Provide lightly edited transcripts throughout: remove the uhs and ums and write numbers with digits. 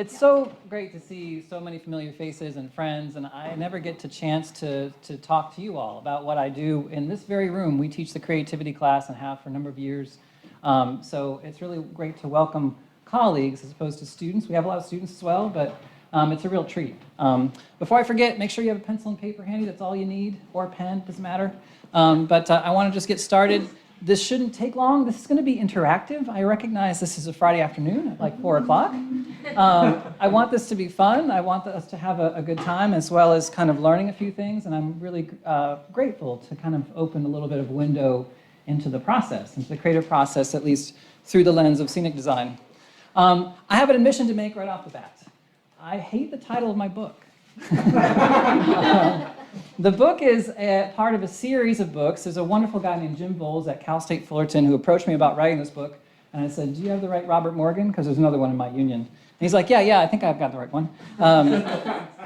It's so great to see so many familiar faces and friends, and I never get the chance to talk to you all about what I do in this very room. We teach the creativity class and have for a number of years. So it's really great to welcome colleagues as opposed to students. We have a lot of students as well, but it's a real treat. Before I forget, make sure you have a pencil and paper handy. That's all you need, or a pen, doesn't matter. But I want to just get started. This shouldn't take long. This is going to be interactive. I recognize this is a Friday afternoon at like 4 o'clock. I want this to be fun. I want us to have a good time as well as kind of learning a few things. And I'm really grateful to kind of open a little bit of a window into the process, into the creative process, at least through the lens of scenic design. I have an admission to make right off the bat. I hate the title of my book. The book is part of a series of books. There's a wonderful guy named Jim Bowles at Cal State Fullerton who approached me about writing this book. And I said, do you have the right Robert Morgan? Because there's another one in my union. And he's like, yeah, I think I've got the right one.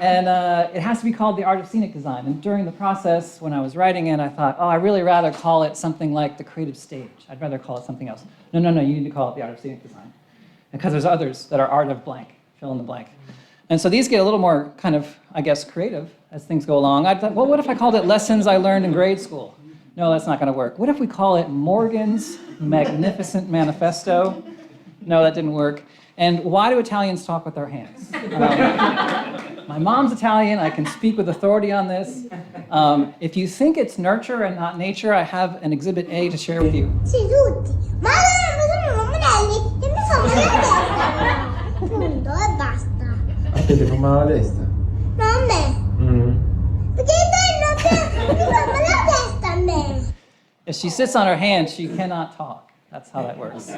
It has to be called The Art of Scenic Design. And during the process, when I was writing it, I thought, I'd really rather call it something like The Creative Stage. I'd rather call it something else. No, you need to call it The Art of Scenic Design. Because there's others that are art of blank, fill in the blank. And so these get a little more kind of, I guess, creative as things go along. I thought, well, what if I called it Lessons I Learned in Grade School? No, that's not going to work. What if we call it Morgan's Magnificent Manifesto? No, that didn't work. And why do Italians talk with their hands? My mom's Italian. I can speak with authority on this. If you think it's nurture and not nature, I have an Exhibit A to share with you. A te fa male la testa? No, a me. Perché te non mi fa male la testa a me. If she sits on her hand, she cannot talk. That's how that works.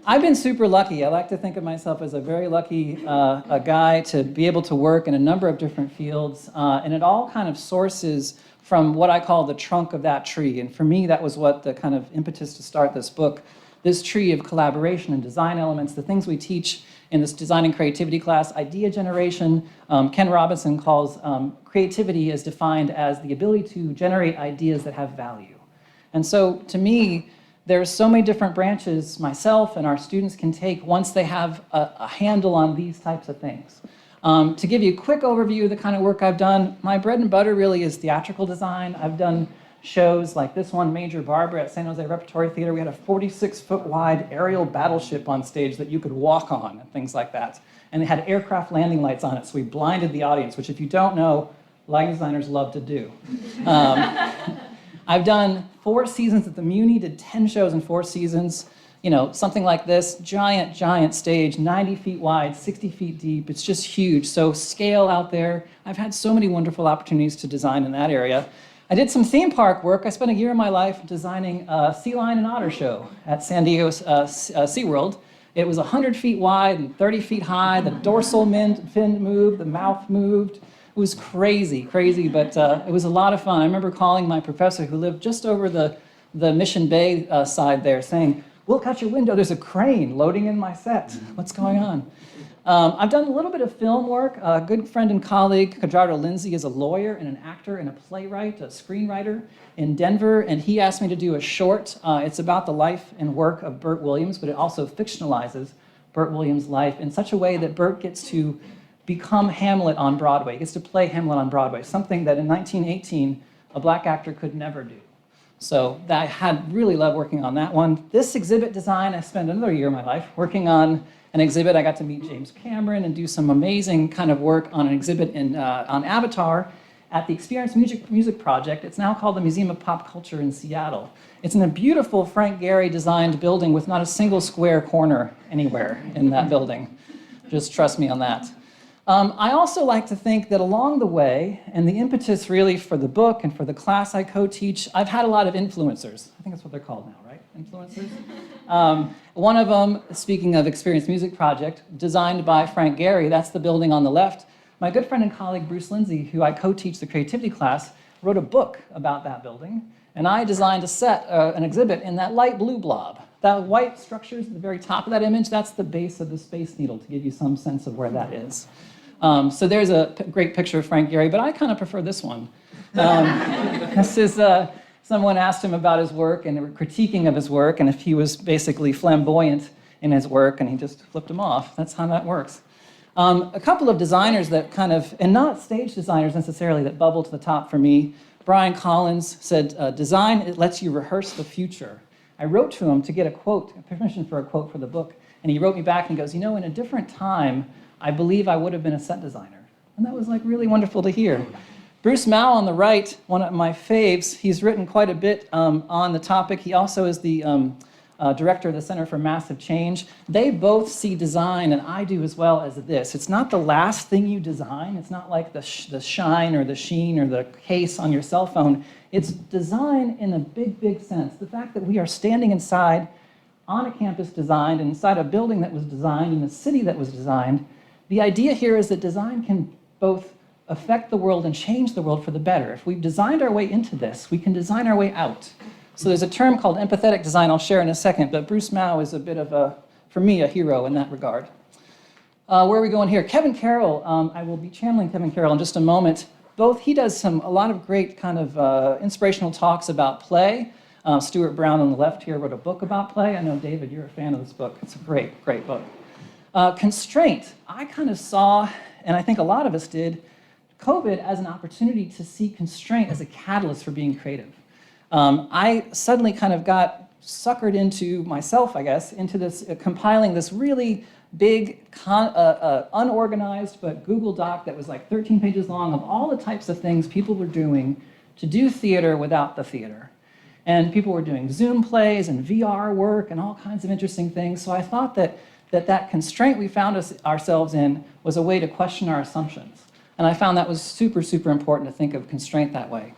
I've been super lucky. I like to think of myself as a very lucky a guy to be able to work in a number of different fields, and it all kind of sources from what I call the trunk of that tree. And for me, that was what the kind of impetus to start this book, this tree of collaboration and design elements, the things we teach in this design and creativity class, idea generation. Ken Robinson calls creativity as defined as the ability to generate ideas that have value. And so to me, there's so many different branches myself and our students can take once they have a handle on these types of things. To give you a quick overview of the kind of work I've done, my bread and butter really is theatrical design. I've done shows like this one, Major Barbara at San Jose Repertory Theater. We had a 46-foot wide aerial battleship on stage that you could walk on and things like that. And it had aircraft landing lights on it, so we blinded the audience, which if you don't know, lighting designers love to do. I've done 4 seasons at the Muni, did 10 shows in 4 seasons. You know, something like this, giant stage, 90 feet wide, 60 feet deep. It's just huge. So scale out there. I've had so many wonderful opportunities to design in that area. I did some theme park work. I spent a year of my life designing a sea lion and otter show at San Diego SeaWorld. It was 100 feet wide and 30 feet high. The dorsal fin moved, the mouth moved. It was crazy, but it was a lot of fun. I remember calling my professor who lived just over the Mission Bay side there saying, "Look out your window, there's a crane loading in my set. What's going on?" I've done a little bit of film work. A good friend and colleague, Kajardo Lindsay, is a lawyer and an actor and a playwright, a screenwriter in Denver, and he asked me to do a short. It's about the life and work of Bert Williams, but it also fictionalizes Bert Williams' life in such a way that Bert gets to become Hamlet on Broadway. He gets to play Hamlet on Broadway, something that in 1918 a black actor could never do. So I had really loved working on that one. This exhibit design, I spent another year of my life working on an exhibit. I got to meet James Cameron and do some amazing kind of work on an exhibit on Avatar at the Experience Music Project. It's now called the Museum of Pop Culture in Seattle. It's in a beautiful Frank Gehry designed building with not a single square corner anywhere in that building. Just trust me on that. I also like to think that along the way, and the impetus really for the book and for the class I co-teach, I've had a lot of influencers. I think that's what they're called now, right? Influencers? One of them, speaking of Experience Music Project, designed by Frank Gehry, that's the building on the left. My good friend and colleague Bruce Lindsay, who I co-teach the creativity class, wrote a book about that building, and I designed a set, an exhibit in that light blue blob. That white structure is at the very top of that image. That's the base of the Space Needle, to give you some sense of where that is. So there's a great picture of Frank Gehry, but I kind of prefer this one. This is, someone asked him about his work, and they were critiquing of his work, and if he was basically flamboyant in his work, and he just flipped him off. That's how that works. A couple of designers that kind of, and not stage designers necessarily, that bubble to the top for me. Brian Collins said, design, it lets you rehearse the future. I wrote to him to get a quote, permission for a quote for the book, and he wrote me back and goes, you know, in a different time, I believe I would have been a set designer. And that was like really wonderful to hear. Bruce Mao on the right, one of my faves, he's written quite a bit on the topic. He also is the director of the Center for Massive Change. They both see design, and I do as well, as this. It's not the last thing you design. It's not like the shine or the sheen or the case on your cell phone. It's design in a big, big sense. The fact that we are standing inside on a campus designed, inside a building that was designed, in a city that was designed. The idea here is that design can both affect the world and change the world for the better. If we've designed our way into this, we can design our way out. So there's a term called empathetic design I'll share in a second, but Bruce Mao is a bit of a, for me, a hero in that regard. Where are we going here? Kevin Carroll, I will be channeling Kevin Carroll in just a moment. He does a lot of great kind of inspirational talks about play. Stuart Brown on the left here wrote a book about play. I know, David, you're a fan of this book. It's a great, great book. Constraint, I kind of saw, and I think a lot of us did, COVID as an opportunity to see constraint as a catalyst for being creative. I suddenly kind of got suckered into myself, I guess, into this, compiling this really big, unorganized, but Google Doc that was like 13 pages long of all the types of things people were doing to do theater without the theater. And people were doing Zoom plays and VR work and all kinds of interesting things. So I thought that constraint we found ourselves in was a way to question our assumptions. And I found that was super, super important to think of constraint that way.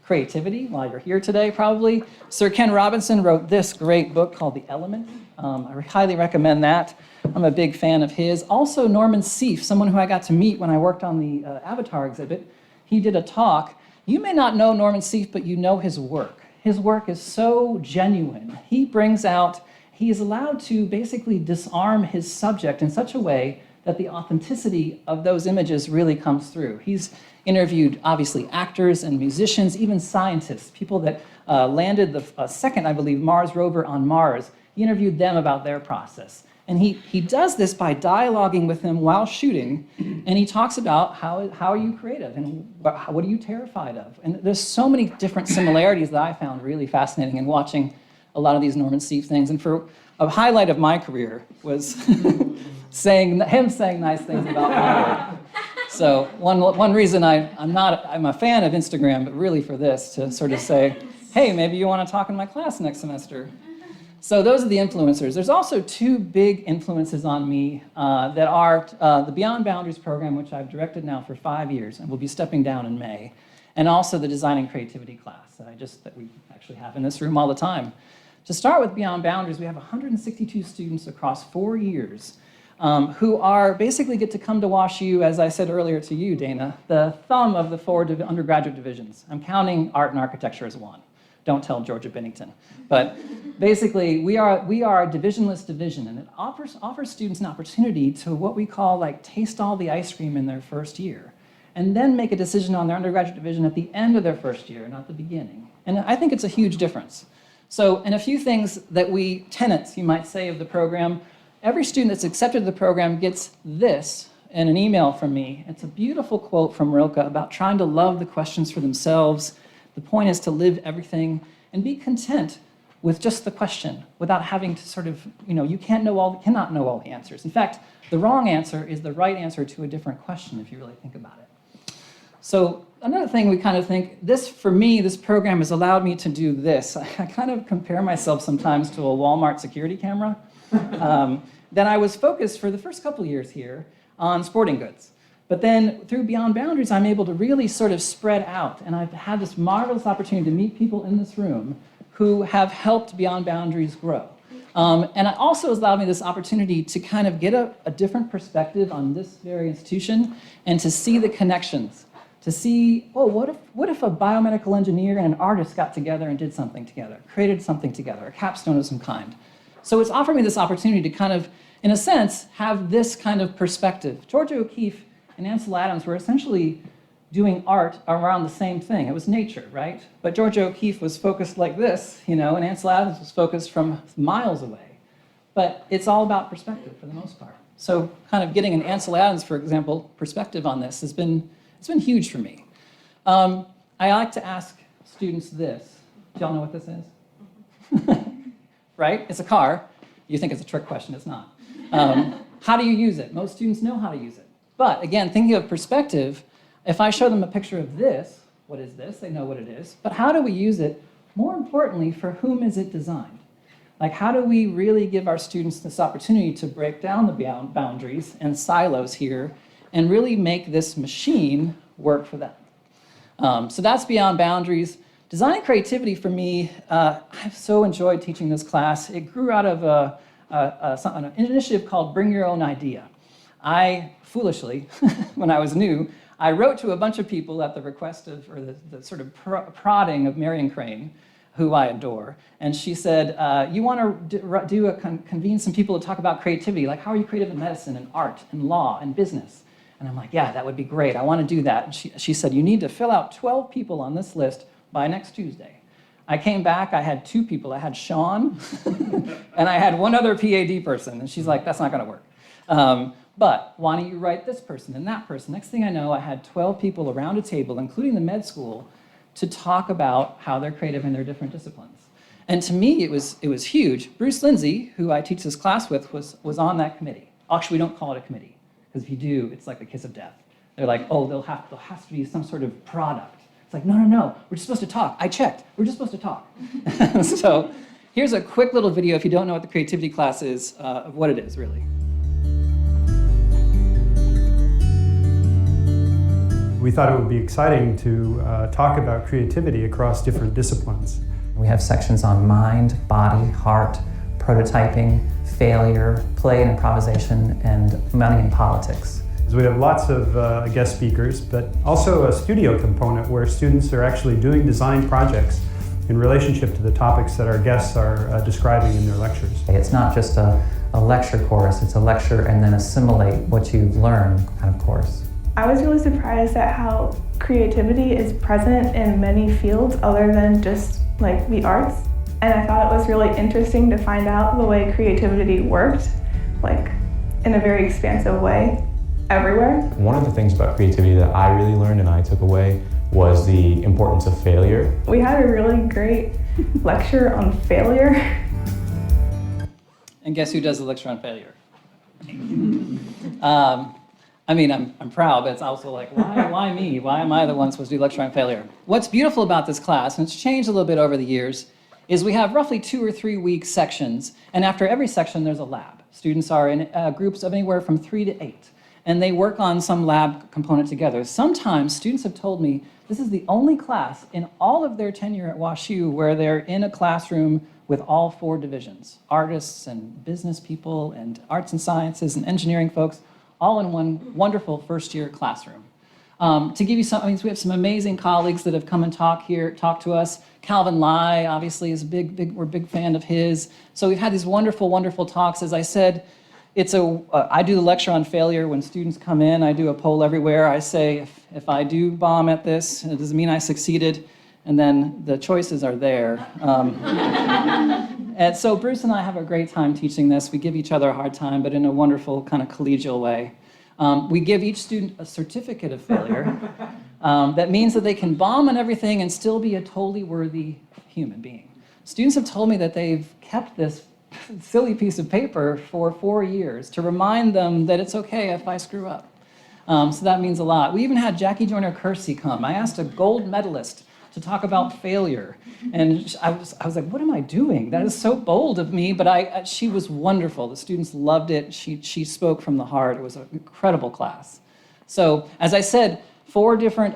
Creativity, while you're here today probably. Sir Ken Robinson wrote this great book called The Element. I highly recommend that. I'm a big fan of his. Also Norman Seeff, someone who I got to meet when I worked on the Avatar exhibit. He did a talk. You may not know Norman Seeff, but you know his work. His work is so genuine. He is allowed to basically disarm his subject in such a way that the authenticity of those images really comes through. He's interviewed, obviously, actors and musicians, even scientists, people that landed the second, I believe, Mars rover on Mars. He interviewed them about their process. And he does this by dialoguing with them while shooting, and he talks about how are you creative and what are you terrified of. And there's so many different similarities that I found really fascinating in watching a lot of these Norman Seeff things. And for a highlight of my career was him saying nice things about my work. So one reason I'm a fan of Instagram, but really for this, to sort of say, hey, maybe you want to talk in my class next semester. So those are the influencers. There's also two big influences on me that are the Beyond Boundaries program, which I've directed now for 5 years and will be stepping down in May, and also the Design and Creativity class that we actually have in this room all the time. To start with Beyond Boundaries, we have 162 students across 4 years who basically get to come to WashU, as I said earlier to you, Dana, the thumb of the 4 undergraduate divisions. I'm counting art and architecture as one. Don't tell Georgia Bennington. But basically, we are a divisionless division, and it offers students an opportunity to what we call like taste all the ice cream in their first year, and then make a decision on their undergraduate division at the end of their first year, not the beginning. And I think it's a huge difference. So, and a few things tenets, you might say, of the program. Every student that's accepted to the program gets this in an email from me. It's a beautiful quote from Rilke about trying to love the questions for themselves. The point is to live everything and be content with just the question without having to sort of, you cannot know all the answers. In fact, the wrong answer is the right answer to a different question if you really think about it. So another thing we kind of think, for me, this program has allowed me to do this. I kind of compare myself sometimes to a Walmart security camera. Then I was focused for the first couple years here on sporting goods. But then through Beyond Boundaries, I'm able to really sort of spread out. And I've had this marvelous opportunity to meet people in this room who have helped Beyond Boundaries grow. And it also has allowed me this opportunity to kind of get a different perspective on this very institution and to see the connections. To see, what if a biomedical engineer and an artist got together and did something together, created something together, a capstone of some kind. So it's offered me this opportunity to kind of, in a sense, have this kind of perspective. Georgia O'Keeffe and Ansel Adams were essentially doing art around the same thing. It was nature, right? But Georgia O'Keeffe was focused like this, and Ansel Adams was focused from miles away. But it's all about perspective for the most part. So kind of getting an Ansel Adams, for example, perspective on this it's been huge for me. I like to ask students this. Do y'all know what this is? Right? It's a car. You think it's a trick question, it's not. How do you use it? Most students know how to use it. But again, thinking of perspective, if I show them a picture of this, what is this? They know what it is. But how do we use it? More importantly, for whom is it designed? Like, how do we really give our students this opportunity to break down the boundaries and silos here and really make this machine work for them? So that's Beyond Boundaries. Design and creativity for me, I've so enjoyed teaching this class. It grew out of an initiative called Bring Your Own Idea. I, foolishly, when I was new, I wrote to a bunch of people at the request of, or the sort of prodding of Marion Crane, who I adore. And she said, you want to convene some people to talk about creativity, like how are you creative in medicine and art and law and business? And I'm like, yeah, that would be great. I want to do that. And she said, you need to fill out 12 people on this list by next Tuesday. I came back, I had 2 people. I had Sean, and I had one other PAD person. And she's like, that's not going to work. But why don't you write this person and that person? Next thing I know, I had 12 people around a table, including the med school, to talk about how they're creative in their different disciplines. And to me, it was huge. Bruce Lindsay, who I teach this class with, was on that committee. Actually, we don't call it a committee, because if you do, it's like the kiss of death. They're like, oh, there'll have to be some sort of product. It's like, no, we're just supposed to talk. I checked, we're just supposed to talk. So here's a quick little video, if you don't know what the creativity class is, of what it is, really. We thought it would be exciting to talk about creativity across different disciplines. We have sections on mind, body, heart, prototyping, failure, play and improvisation, and money and politics. So we have lots of guest speakers, but also a studio component where students are actually doing design projects in relationship to the topics that our guests are describing in their lectures. It's not just a lecture course, it's a lecture and then assimilate what you've learned kind of course. I was really surprised at how creativity is present in many fields other than just like the arts. And I thought it was really interesting to find out the way creativity worked, like in a very expansive way, everywhere. One of the things about creativity that I really learned and I took away was the importance of failure. We had a really great lecture on failure. And guess who does the lecture on failure? I mean, I'm proud, but it's also like, why me? Why am I the one supposed to do lecture on failure? What's beautiful about this class, and it's changed a little bit over the years, is we have roughly 2 or 3 week sections, and after every section there's a lab. Students are in groups of anywhere from 3 to 8, and they work on some lab component together. Sometimes students have told me this is the only class in all of their tenure at WashU where they're in a classroom with all 4 divisions, artists and business people and arts and sciences and engineering folks, all in one wonderful first-year classroom. To give you some, we have some amazing colleagues that have come and talked to us. Calvin Lai, obviously, is we're a big fan of his. So we've had these wonderful, wonderful talks. As I said, I do the lecture on failure when students come in. I do a poll everywhere. I say, if I do bomb at this, it doesn't mean I succeeded. And then the choices are there. And so Bruce and I have a great time teaching this. We give each other a hard time, but in a wonderful kind of collegial way. We give each student a certificate of failure. That means that they can bomb on everything and still be a totally worthy human being. Students have told me that they've kept this silly piece of paper for 4 years to remind them that it's okay if I screw up. So that means a lot. We even had Jackie Joyner-Kersee come. I asked a gold medalist to talk about failure. And I was like, what am I doing? That is so bold of me, but she was wonderful. The students loved it. She spoke from the heart. It was an incredible class. So as I said, 4 different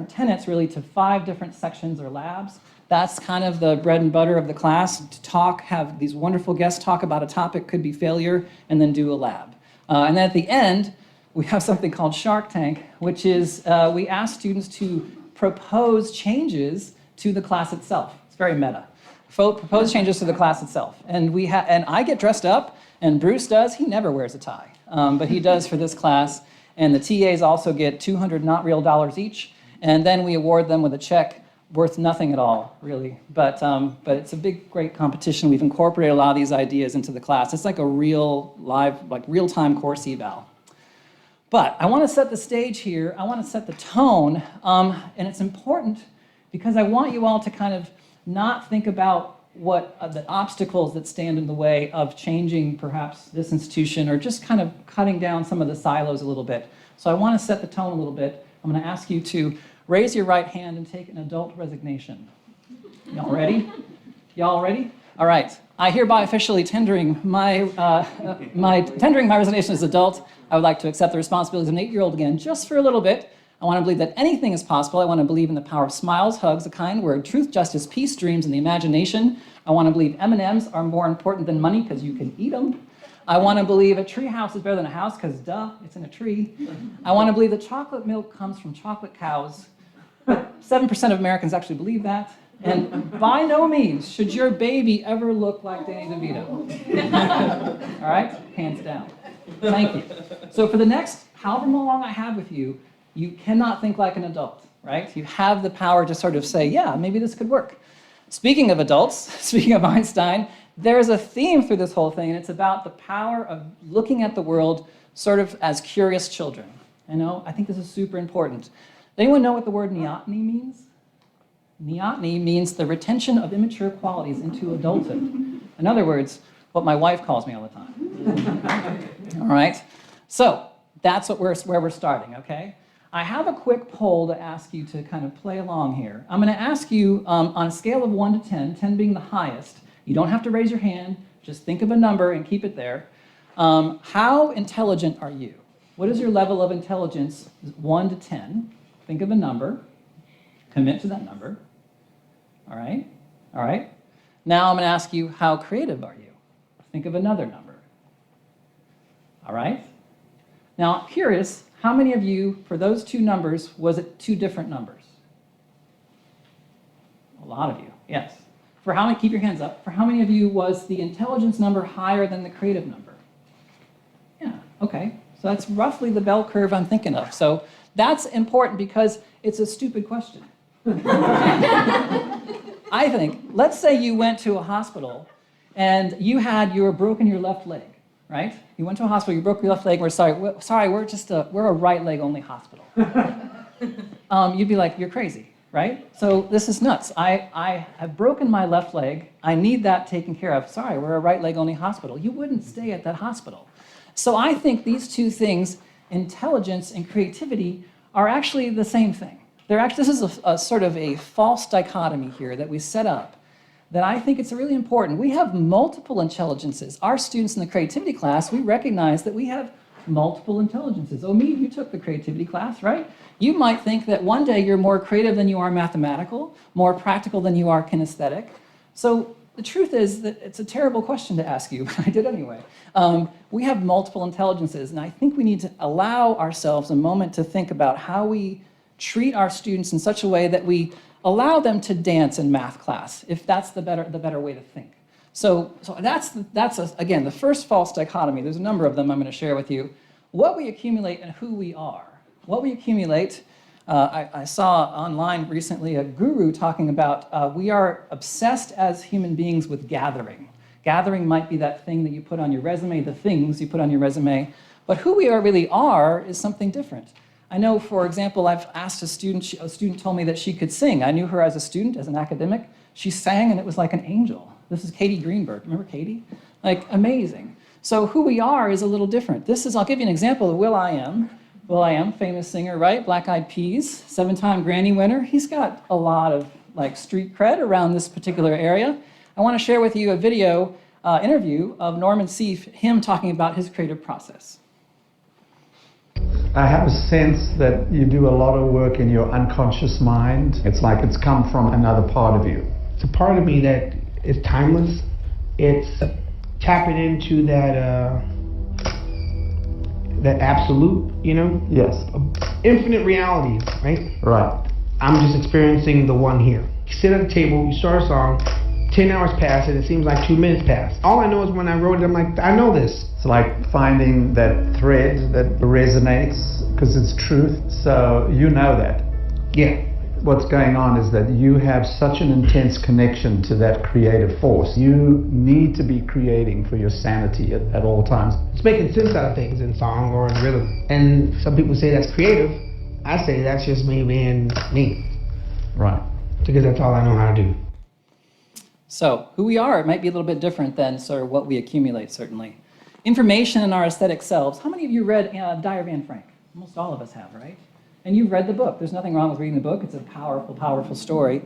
tenets really to 5 different sections or labs. That's kind of the bread and butter of the class, to have these wonderful guests talk about a topic, could be failure, and then do a lab. And then at the end, we have something called Shark Tank, which is we ask students to propose changes to the class itself. It's very meta. Propose changes to the class itself. And I get dressed up, and Bruce does. He never wears a tie, but he does for this class. And the TAs also get $200 not real dollars each. And then we award them with a check worth nothing at all, really. But it's a big, great competition. We've incorporated a lot of these ideas into the class. It's like a real live, like real-time course eval. But I want to set the stage here. I want to set the tone, and it's important because I want you all to kind of not think about what the obstacles that stand in the way of changing perhaps this institution or just kind of cutting down some of the silos a little bit. So I want to set the tone a little bit. I'm going to ask you to raise your right hand and take an adult resignation. Y'all ready? Y'all ready? All right. I hereby officially tendering my resignation as adult. I would like to accept the responsibilities of an 8-year-old again, just for a little bit. I want to believe that anything is possible. I want to believe in the power of smiles, hugs, a kind word, truth, justice, peace, dreams, and the imagination. I want to believe M&Ms are more important than money because you can eat them. I want to believe a tree house is better than a house because, duh, it's in a tree. I want to believe that chocolate milk comes from chocolate cows. But 7% of Americans actually believe that. And by no means should your baby ever look like Danny DeVito. All right? Hands down. Thank you. So for the next however long I have with you, you cannot think like an adult, right? You have the power to sort of say, yeah, maybe this could work. Speaking of adults, speaking of Einstein, there's a theme through this whole thing, and it's about the power of looking at the world sort of as curious children. I think this is super important. Does anyone know what the word neoteny means? Neoteny means the retention of immature qualities into adulthood. In other words, what my wife calls me all the time. All right? So that's where we're starting, okay? I have a quick poll to ask you to kind of play along here. I'm going to ask you on a scale of 1 to 10, 10 being the highest. You don't have to raise your hand. Just think of a number and keep it there. How intelligent are you? What is your level of intelligence, 1 to 10? Think of a number. Commit to that number. All right? All right? Now I'm going to ask you, how creative are you? Think of another number. All right? Now, I'm curious, how many of you, for those two numbers, was it two different numbers? A lot of you, yes. For how many, keep your hands up, for how many of you was the intelligence number higher than the creative number? Yeah, okay. So that's roughly the bell curve I'm thinking of. So that's important because it's a stupid question. I think, let's say you went to a hospital and you were broken your left leg, right? You went to a hospital, you broke your left leg, we're we're a right leg only hospital. You'd be like, you're crazy, right? So this is nuts. I have broken my left leg, I need that taken care of. Sorry, we're a right leg only hospital. You wouldn't stay at that hospital. So I think these two things, intelligence and creativity, are actually the same thing. This is a sort of a false dichotomy here that we set up that I think it's really important. We have multiple intelligences. Our students in the creativity class, we recognize that we have multiple intelligences. Omid, you took the creativity class, right? You might think that one day you're more creative than you are mathematical, more practical than you are kinesthetic. So the truth is that it's a terrible question to ask you, but I did anyway. We have multiple intelligences, and I think we need to allow ourselves a moment to think about how we treat our students in such a way that we allow them to dance in math class, if that's the better way to think. So that's again, the first false dichotomy. There's a number of them I'm going to share with you. What we accumulate and who we are. What we accumulate, I saw online recently a guru talking about we are obsessed as human beings with gathering. Gathering might be that thing that you put on your resume, the things you put on your resume, but who we really are is something different. I know, for example, I've asked a student told me that she could sing. I knew her as a student, as an academic. She sang and it was like an angel. This is Katie Greenberg. Remember Katie? Like, amazing. So who we are is a little different. I'll give you an example of will.i.am. will.i.am, famous singer, right? Black Eyed Peas, 7-time Grammy winner. He's got a lot of street cred around this particular area. I want to share with you a video interview of Norman Seeff, him talking about his creative process. I have a sense that you do a lot of work in your unconscious mind. It's like it's come from another part of you. It's a part of me that is timeless. It's tapping into that absolute, Yes. infinite reality, right? Right. I'm just experiencing the one here. You sit at a table, you start a song, 10 hours pass and it seems like 2 minutes pass. All I know is when I wrote it, I'm like, I know this. It's like finding that thread that resonates because it's truth. So you know that. Yeah. what's going on is that you have such an intense connection to that creative force. You need to be creating for your sanity at all times. It's making sense out of things in song or in rhythm. And some people say that's creative. I say that's just me being me. Right. Because that's all I know how to do. So, who we are, it might be a little bit different than sort of what we accumulate, certainly. Information in our aesthetic selves. How many of you read Diary of Anne Frank? Almost all of us have, right? And you've read the book. There's nothing wrong with reading the book. It's a powerful, powerful story.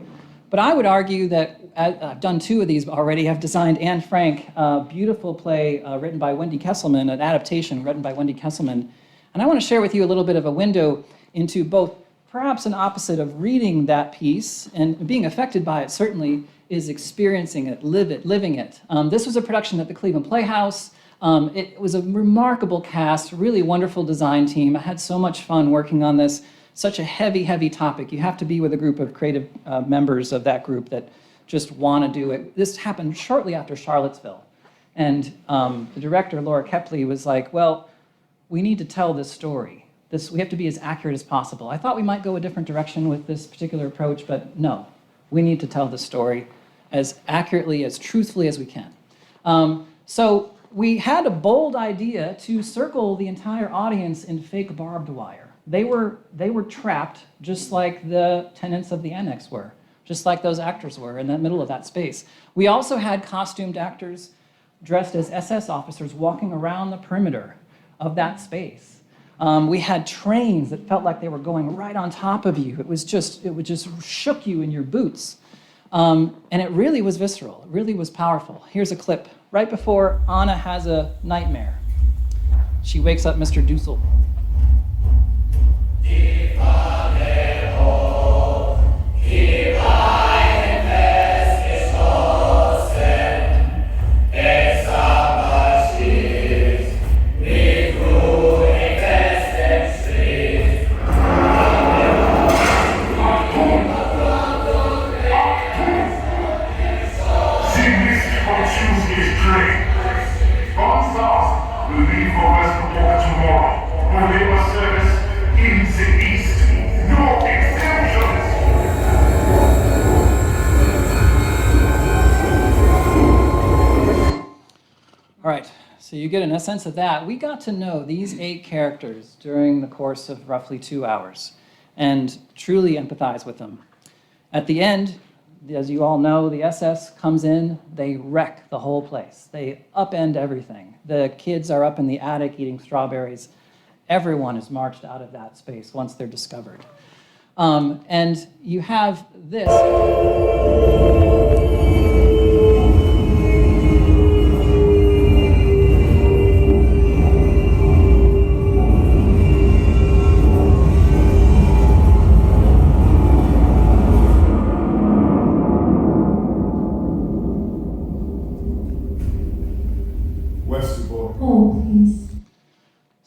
But I would argue that I've done 2 of these already. I've designed Anne Frank, a beautiful play written by Wendy Kesselman, an adaptation written by Wendy Kesselman. And I want to share with you a little bit of a window into both perhaps an opposite of reading that piece and being affected by it, certainly, is experiencing it, living it. This was a production at the Cleveland Playhouse. It was a remarkable cast, really wonderful design team. I had so much fun working on this. Such a heavy, heavy topic. You have to be with a group of creative members of that group that just want to do it. This happened shortly after Charlottesville. And the director, Laura Kepley, was like, well, we need to tell this story. We have to be as accurate as possible. I thought we might go a different direction with this particular approach, but no. We need to tell the story as accurately, as truthfully as we can. So we had a bold idea to circle the entire audience in fake barbed wire. They were trapped just like the tenants of the annex were, just like those actors were in the middle of that space. We also had costumed actors dressed as SS officers walking around the perimeter of that space. We had trains that felt like they were going right on top of you. It would just shook you in your boots. And it really was visceral. It really was powerful. Here's a clip right before Anna has a nightmare. She wakes up Mr. Dussel. All right, so you get a sense of that. We got to know these 8 characters during the course of roughly 2 hours and truly empathize with them. At the end, as you all know, the SS comes in, they wreck the whole place. They upend everything. The kids are up in the attic eating strawberries. Everyone is marched out of that space once they're discovered. And you have this.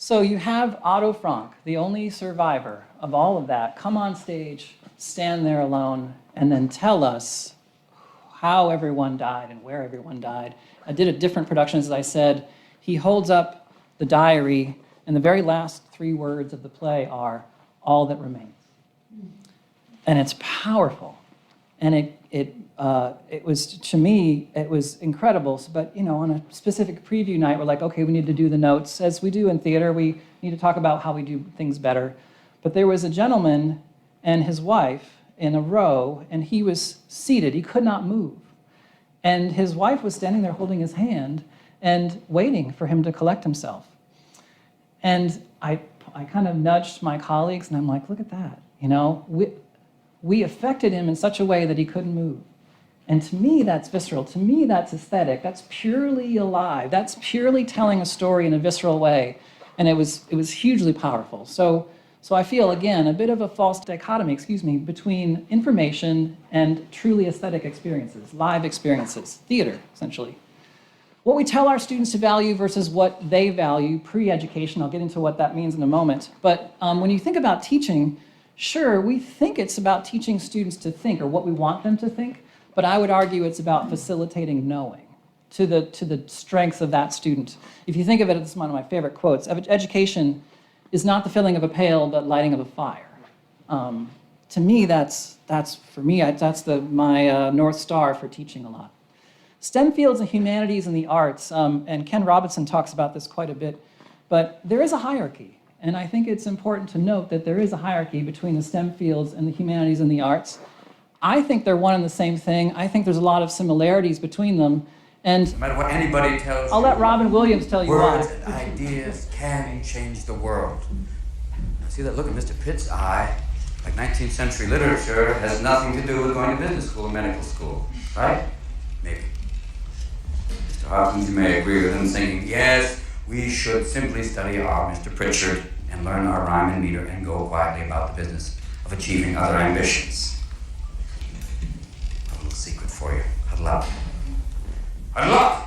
So you have Otto Frank, the only survivor of all of that, come on stage, stand there alone, and then tell us how everyone died and where everyone died. I did a different production, as I said. He holds up the diary, and the very last 3 words of the play are, "All that remains." And it's powerful. And it was, to me, it was incredible. But, on a specific preview night, we're like, okay, we need to do the notes. As we do in theater, we need to talk about how we do things better. But there was a gentleman and his wife in a row, and he was seated. He could not move. And his wife was standing there holding his hand and waiting for him to collect himself. And I kind of nudged my colleagues, and I'm like, look at that. We affected him in such a way that he couldn't move. And to me, that's visceral. To me, that's aesthetic. That's purely alive. That's purely telling a story in a visceral way. And it was hugely powerful. So I feel, again, a bit of a false dichotomy, between information and truly aesthetic experiences, live experiences, theater, essentially. What we tell our students to value versus what they value pre-education. I'll get into what that means in a moment. But when you think about teaching, sure, we think it's about teaching students to think, or what we want them to think, but I would argue it's about facilitating knowing to the strengths of that student. If you think of it, it's one of my favorite quotes. Education is not the filling of a pail, but lighting of a fire. to me, that's my North Star for teaching a lot. STEM fields and humanities and the arts, and Ken Robinson talks about this quite a bit, but there is a hierarchy. And I think it's important to note that there is a hierarchy between the STEM fields and the humanities and the arts. I think they're one and the same thing. I think there's a lot of similarities between them. And no matter what anybody tells I'll you, let Robin Williams tell you why. words and ideas can change the world. Now, see that look in Mr. Pitt's eye? Like 19th century literature has nothing to do with going to business school or medical school, right? Maybe. Mr. Hopkins, you may agree with him, thinking, yes, we should simply study our Mr. Pritchard and learn our rhyme and meter and go quietly about the business of achieving other ambitions. A little secret for you. Huddle up. Huddle up!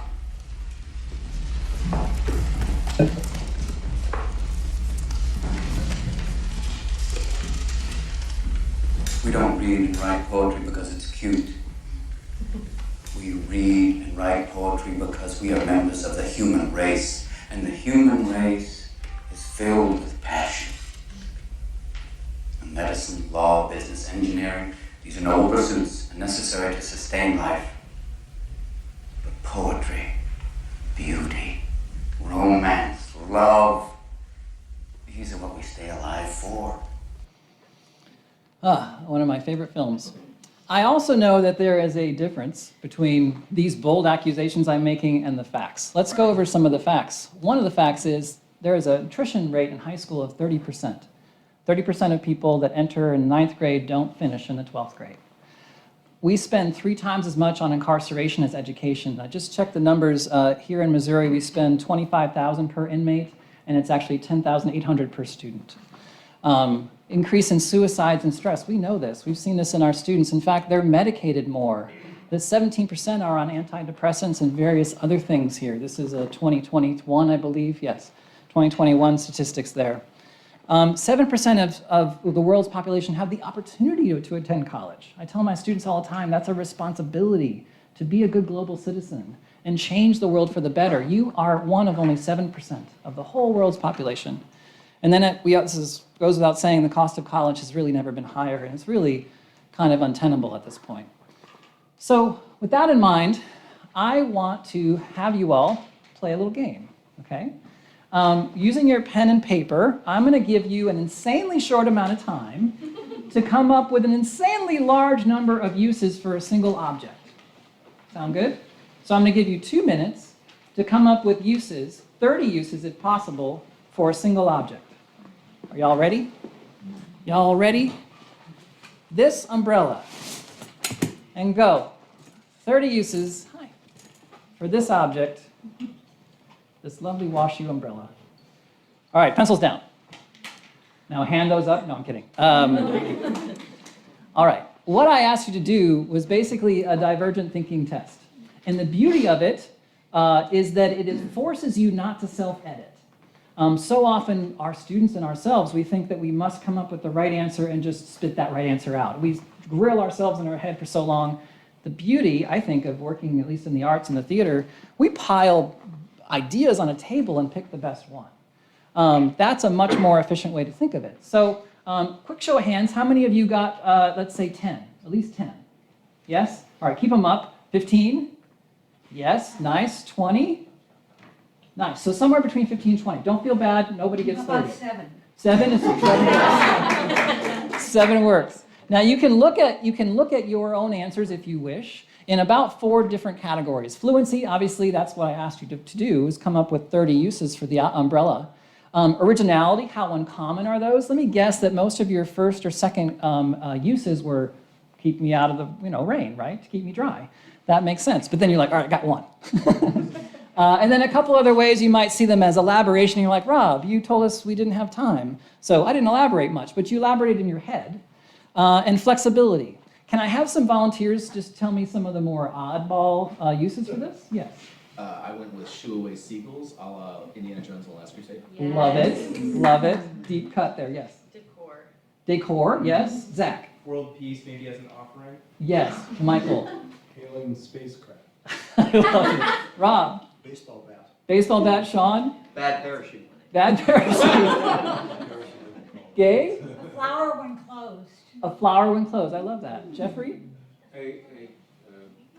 We don't read and write poetry because it's cute. We read and write poetry because we are members of the human race, and the human race is filled with passion. And medicine, law, business, engineering, these are noble pursuits and necessary to sustain life. But poetry, beauty, romance, love, these are what we stay alive for. One of my favorite films. I also know that there is a difference between these bold accusations I'm making and the facts. Let's go over some of the facts. One of the facts is there is an attrition rate in high school of 30%. 30% of people that enter in 9th grade don't finish in the 12th grade. We spend 3 times as much on incarceration as education. I just checked the numbers. Here in Missouri, we spend $25,000 per inmate, and it's actually $10,800 per student. Increase in suicides and stress. We know this. We've seen this in our students. In fact, they're medicated more. The 17% are on antidepressants and various other things here. This is a 2021, I believe. Yes, 2021 statistics there. 7% of the world's population have the opportunity to attend college. I tell my students all the time, that's a responsibility to be a good global citizen and change the world for the better. You are one of only 7% of the whole world's population. And then this goes without saying, the cost of college has really never been higher, and it's really kind of untenable at this point. So with that in mind, I want to have you all play a little game, okay? Using your pen and paper, I'm going to give you an insanely short amount of time to come up with an insanely large number of uses for a single object. Sound good? So I'm going to give you 2 minutes to come up with uses, 30 uses if possible, for a single object. Are y'all ready? Y'all ready? This umbrella. And go. 30 uses for this object, this lovely WashU umbrella. All right, pencils down. Now hand those up. No, I'm kidding. All right, what I asked you to do was basically a divergent thinking test. And the beauty of it is that it forces you not to self-edit. So often, our students and ourselves, we think that we must come up with the right answer and just spit that right answer out. We grill ourselves in our head for so long. The beauty, I think, of working, at least in the arts and the theater, we pile ideas on a table and pick the best one. That's a much more efficient way to think of it. So, quick show of hands, how many of you got, let's say, 10? At least 10? Yes? All right, keep them up. 15? Yes, nice. 20? Nice. So somewhere between 15 and 20. Don't feel bad. Nobody gets 30. 7 is 7 works. Now you can look at your own answers if you wish in about 4 different categories. Fluency, obviously, that's what I asked you to do, is come up with 30 uses for the umbrella. Originality, how uncommon are those? Let me guess that most of your first or second uses were keep me out of the rain, right? To keep me dry. That makes sense. But then you're like, all right, I got one. And then a couple other ways you might see them as elaboration. You're like, Rob, you told us we didn't have time. So I didn't elaborate much, but you elaborated in your head. And flexibility. Can I have some volunteers just tell me some of the more oddball uses for this? Yes. I went with Shoo Away Seagulls, a la Indiana Jones and the Last Crusade. Yes. Love it. Love it. Deep cut there, yes. Decor. Decor, yes. Zach. World peace, maybe as an offering. Yes. Michael. Hailing spacecraft. I love it. Rob. Baseball bat. Baseball bat, Sean. Bad parachute. Bad parachute. Gay. A flower when closed. A flower when closed. I love that. Jeffrey? A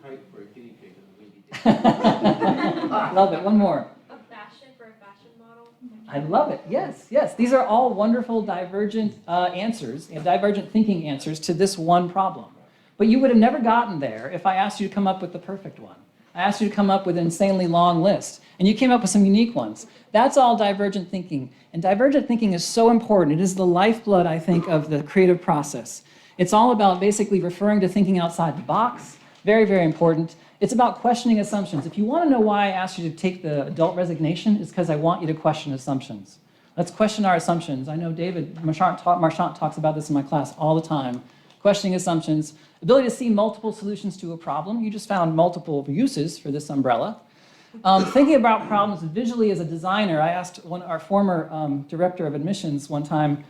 kite for a guinea pig and a windy Love it. One more. A fashion for a fashion model. I love it. Yes, yes. These are all wonderful divergent answers, divergent thinking answers to this one problem. But you would have never gotten there if I asked you to come up with the perfect one. I asked you to come up with an insanely long list, and you came up with some unique ones. That's all divergent thinking. And divergent thinking is so important. It is the lifeblood, I think, of the creative process. It's all about basically referring to thinking outside the box. Very, very important. It's about questioning assumptions. If you want to know why I asked you to take the adult resignation, it's because I want you to question assumptions. Let's question our assumptions. I know David Marchant talks about this in my class all the time. Questioning assumptions, ability to see multiple solutions to a problem. You just found multiple uses for this umbrella. Thinking about problems visually as a designer, I asked our former director of admissions one time,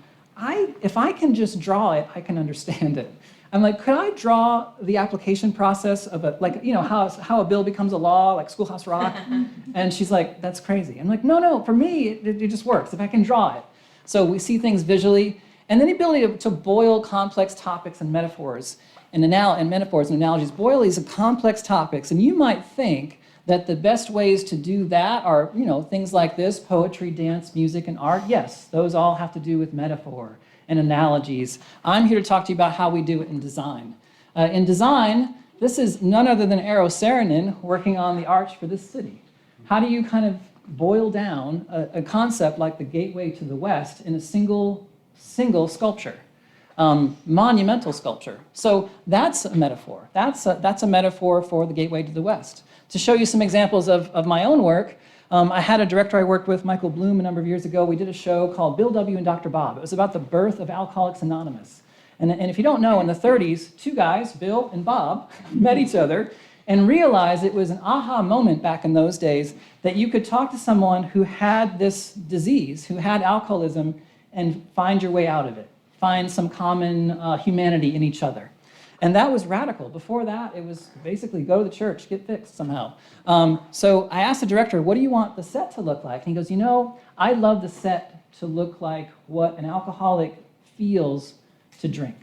if I can just draw it, I can understand it. I'm like, could I draw the application process of how a bill becomes a law, like Schoolhouse Rock? And she's like, that's crazy. I'm like, no, for me, it just works if I can draw it. So we see things visually. And then the ability to boil complex topics and metaphors and metaphors and analogies, boil these complex topics. And you might think that the best ways to do that are, things like this, poetry, dance, music, and art. Yes, those all have to do with metaphor and analogies. I'm here to talk to you about how we do it in design. In design, this is none other than Eero Saarinen working on the arch for this city. How do you kind of boil down a concept like the Gateway to the West in a single sculpture, monumental sculpture? So that's a metaphor. That's a metaphor for the Gateway to the West. To show you some examples of my own work, I had a director I worked with, Michael Bloom, a number of years ago. We did a show called Bill W. and Dr. Bob. It was about the birth of Alcoholics Anonymous. And if you don't know, in the 30s, two guys, Bill and Bob, met each other and realized it was an aha moment back in those days that you could talk to someone who had this disease, who had alcoholism, and find your way out of it. Find some common humanity in each other. And that was radical. Before that, it was basically go to the church, get fixed somehow. So I asked the director, what do you want the set to look like? And he goes, I'd love the set to look like what an alcoholic feels to drink.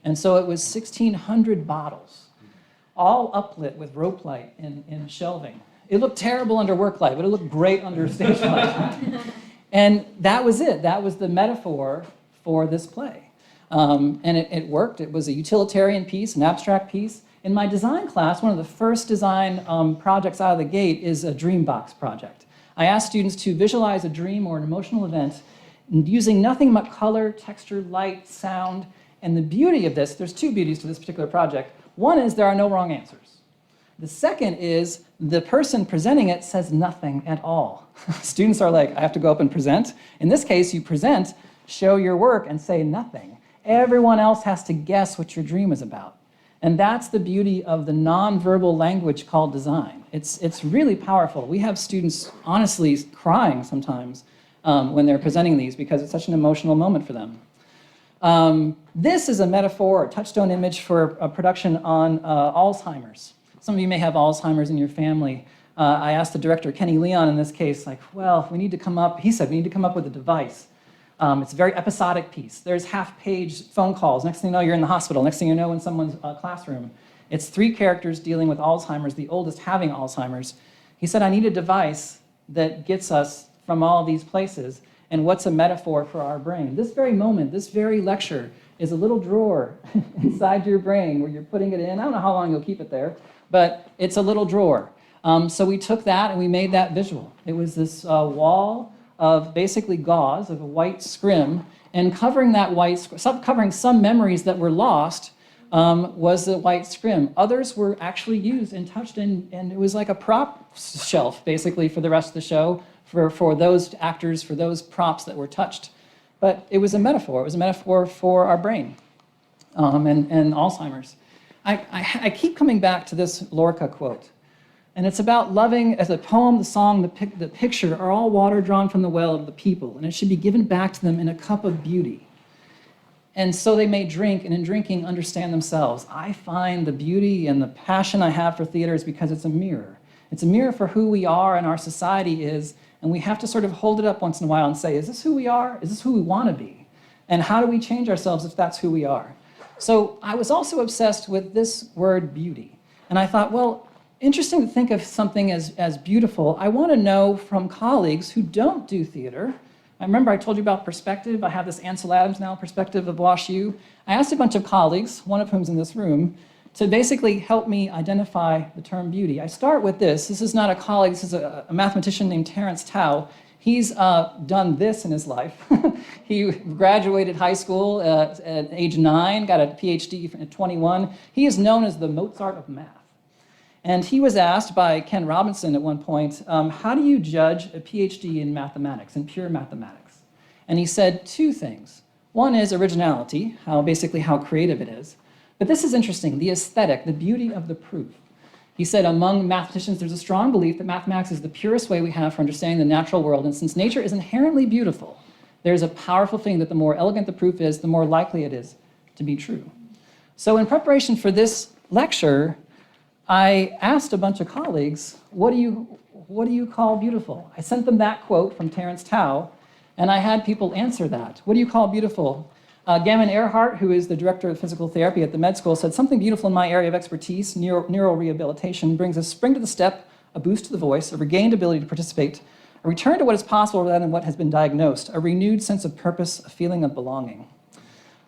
And so it was 1,600 bottles, all uplit with rope light and shelving. It looked terrible under work light, but it looked great under stage light. And that was it. That was the metaphor for this play. And it worked. It was a utilitarian piece, an abstract piece. In my design class, one of the first design projects out of the gate is a dream box project. I asked students to visualize a dream or an emotional event using nothing but color, texture, light, sound. And the beauty of this, there's two beauties to this particular project. One is there are no wrong answers. The second is the person presenting it says nothing at all. Students are like, I have to go up and present. In this case, you present, show your work, and say nothing. Everyone else has to guess what your dream is about. And that's the beauty of the nonverbal language called design. It's really powerful. We have students honestly crying sometimes when they're presenting these because it's such an emotional moment for them. This is a metaphor, a touchstone image for a production on Alzheimer's. Some of you may have Alzheimer's in your family. I asked the director, Kenny Leon, in this case, we need to come up, he said, we need to come up with a device. It's a very episodic piece. There's half-page phone calls. Next thing you know, you're in the hospital. Next thing you know, in someone's classroom. It's 3 characters dealing with Alzheimer's, the oldest having Alzheimer's. He said, I need a device that gets us from all these places, and what's a metaphor for our brain? This very moment, this very lecture, is a little drawer inside your brain where you're putting it in. I don't know how long you'll keep it there, but it's a little drawer. So we took that and we made that visual. It was this wall of basically gauze, of a white scrim, and covering that covering some memories that were lost was the white scrim. Others were actually used and touched, and it was like a prop shelf, basically, for the rest of the show, for those actors, for those props that were touched. But it was a metaphor. It was a metaphor for our brain and Alzheimer's. I keep coming back to this Lorca quote. And it's about loving, as a poem, the song, the picture are all water drawn from the well of the people, and it should be given back to them in a cup of beauty. And so they may drink, and in drinking, understand themselves. I find the beauty and the passion I have for theater is because it's a mirror. It's a mirror for who we are and our society is, and we have to sort of hold it up once in a while and say, is this who we are? Is this who we want to be? And how do we change ourselves if that's who we are? So I was also obsessed with this word beauty. And I thought, well, interesting to think of something as beautiful. I want to know from colleagues who don't do theater. I remember I told you about perspective. I have this Ansel Adams now perspective of WashU. I asked a bunch of colleagues, one of whom's in this room, to basically help me identify the term beauty. I start with this. This is not a colleague. This is a mathematician named Terence Tao. He's done this in his life. He graduated high school at age 9, got a PhD at 21. He is known as the Mozart of math. And he was asked by Ken Robinson at one point, how do you judge a PhD in mathematics, in pure mathematics? And he said two things. One is originality, basically how creative it is. But this is interesting, the aesthetic, the beauty of the proof. He said among mathematicians, there's a strong belief that mathematics is the purest way we have for understanding the natural world. And since nature is inherently beautiful, there's a powerful thing that the more elegant the proof is, the more likely it is to be true. So in preparation for this lecture, I asked a bunch of colleagues, what do you call beautiful? I sent them that quote from Terence Tao, and I had people answer that. What do you call beautiful? Gammon Earhart, who is the director of physical therapy at the med school, said, something beautiful in my area of expertise, neural rehabilitation, brings a spring to the step, a boost to the voice, a regained ability to participate, a return to what is possible rather than what has been diagnosed, a renewed sense of purpose, a feeling of belonging.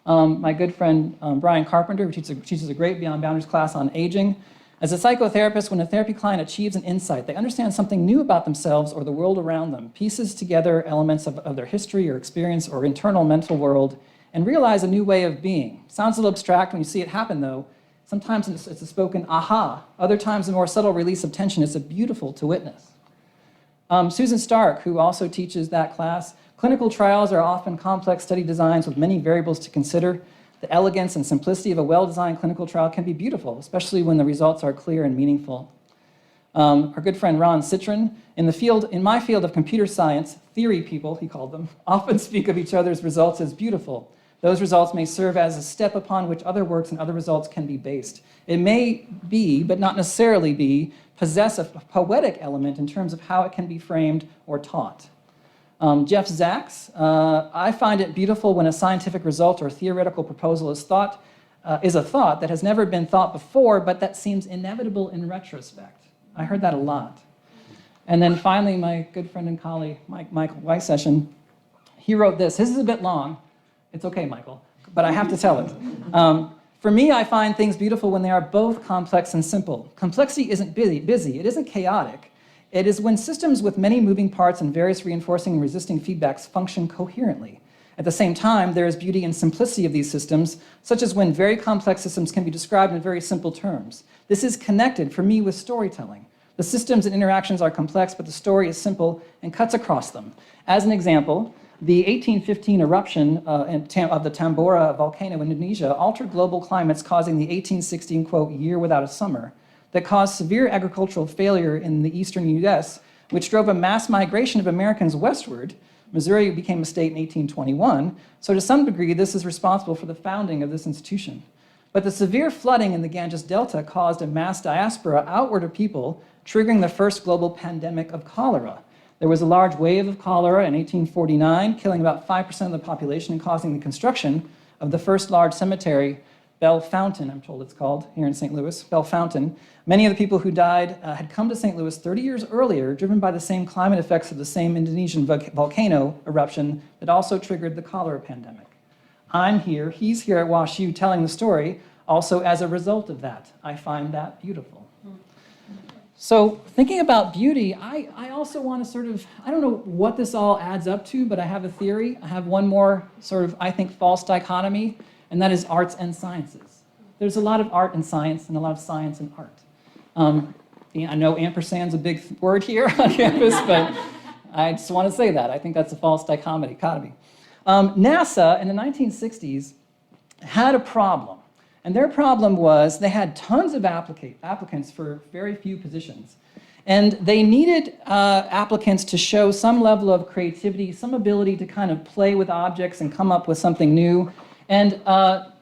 My good friend Brian Carpenter, who teaches a great Beyond Boundaries class on aging, as a psychotherapist, when a therapy client achieves an insight, they understand something new about themselves or the world around them, pieces together elements of their history or experience or internal mental world, and realize a new way of being. Sounds a little abstract when you see it happen, though. Sometimes it's a spoken aha. Other times, a more subtle release of tension. It's beautiful to witness. Susan Stark, who also teaches that class, clinical trials are often complex study designs with many variables to consider. The elegance and simplicity of a well-designed clinical trial can be beautiful, especially when the results are clear and meaningful. Our good friend Ron Citron, in my field of computer science, theory people, he called them, often speak of each other's results as beautiful. Those results may serve as a step upon which other works and other results can be based. It may be, but not necessarily be, possess a poetic element in terms of how it can be framed or taught. Jeff Zaks, I find it beautiful when a scientific result or theoretical proposal is a thought that has never been thought before, but that seems inevitable in retrospect. I heard that a lot. And then finally, my good friend and colleague, Michael Weissession, he wrote this. His is a bit long. It's okay, Michael, but I have to tell it. For me, I find things beautiful when they are both complex and simple. Complexity isn't busy. It isn't chaotic. It is when systems with many moving parts and various reinforcing and resisting feedbacks function coherently. At the same time, there is beauty in simplicity of these systems, such as when very complex systems can be described in very simple terms. This is connected, for me, with storytelling. The systems and interactions are complex, but the story is simple and cuts across them. As an example, the 1815 eruption of the Tambora volcano in Indonesia altered global climates, causing the 1816, quote, year without a summer, that caused severe agricultural failure in the eastern US, which drove a mass migration of Americans westward. Missouri became a state in 1821, so to some degree, this is responsible for the founding of this institution. But the severe flooding in the Ganges Delta caused a mass diaspora outward of people, triggering the first global pandemic of cholera. There was a large wave of cholera in 1849, killing about 5% of the population and causing the construction of the first large cemetery, Bell Fountain, I'm told it's called, here in St. Louis, Bell Fountain. Many of the people who died had come to St. Louis 30 years earlier, driven by the same climate effects of the same Indonesian volcano eruption that also triggered the cholera pandemic. I'm here, he's here at WashU telling the story, also as a result of that. I find that beautiful. So thinking about beauty, I also want to I don't know what this all adds up to, but I have a theory. I have one more I think, false dichotomy, and that is arts and sciences. There's a lot of art and science, and a lot of science and art. I know ampersand's a big word here on campus, but I just want to say that. I think that's a false dichotomy. NASA in the 1960s had a problem. And their problem was they had tons of applicants for very few positions. And they needed applicants to show some level of creativity, some ability to kind of play with objects and come up with something new. And